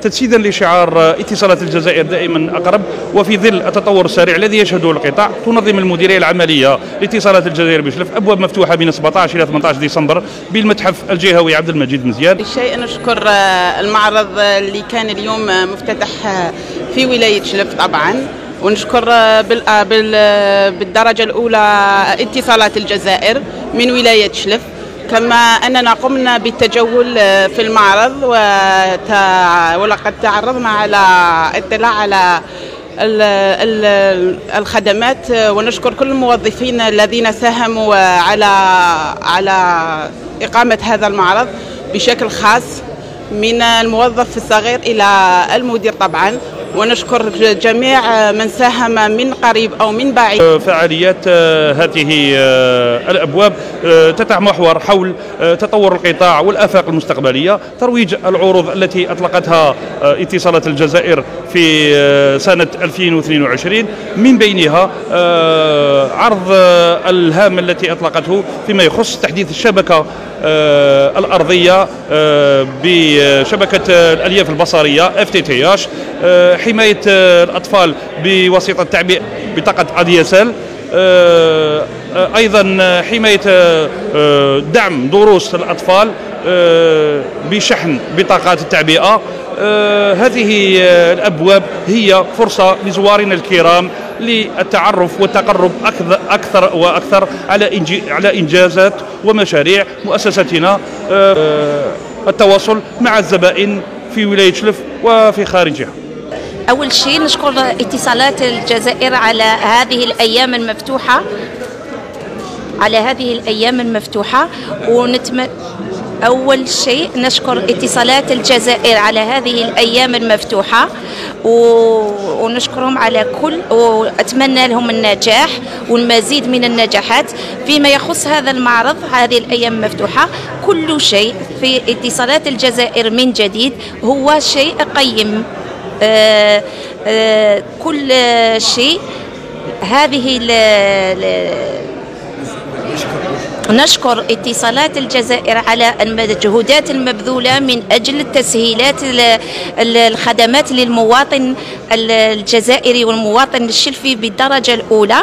تجسيدا لشعار اتصالات الجزائر دائما أقرب. وفي ظل التطور السريع الذي يشهده القطاع، تنظم المديرية العملية لاتصالات الجزائر بشلف أبواب مفتوحة من 17 إلى 18 ديسمبر بالمتحف الجهوي عبد المجيد مزيان. بالشيء نشكر المعرض اللي كان اليوم مفتتح في ولاية شلف طبعا، ونشكر بالدرجة الأولى اتصالات الجزائر من ولاية شلف، كما أننا قمنا بالتجول في المعرض ولقد تعرضنا على اطلاع على الخدمات، ونشكر كل الموظفين الذين ساهموا على إقامة هذا المعرض بشكل خاص، من الموظف الصغير إلى المدير طبعا، ونشكر جميع من ساهم من قريب أو من بعيد. فعاليات هذه الأبواب تتمحور حول تطور القطاع والآفاق المستقبلية، ترويج العروض التي أطلقتها اتصالات الجزائر في سنة 2022، من بينها عرض الهام التي أطلقته فيما يخص تحديث الشبكة الأرضية بشبكة الألياف البصرية FTTH، حماية الأطفال بواسطة تعبئة بطاقة ADSL، أيضا حماية دعم دروس الأطفال بشحن بطاقات التعبئة. هذه الأبواب هي فرصة لزوارنا الكرام للتعرف والتقرب أكثر وأكثر على إنجازات ومشاريع مؤسستنا، التواصل مع الزبائن في ولاية شلف وفي خارجها. أول شيء نشكر اتصالات الجزائر على هذه الأيام المفتوحة، أول شيء نشكر اتصالات الجزائر على هذه الأيام المفتوحة، ونشكرهم على وأتمنى لهم النجاح والمزيد من النجاحات. فيما يخص هذا المعرض، هذه الأيام المفتوحة، كل شيء في اتصالات الجزائر من جديد هو شيء قيم، كل شيء. نشكر اتصالات الجزائر على المجهودات المبذولة من أجل تسهيلات الخدمات للمواطن الجزائري والمواطن الشلفي بالدرجة الأولى.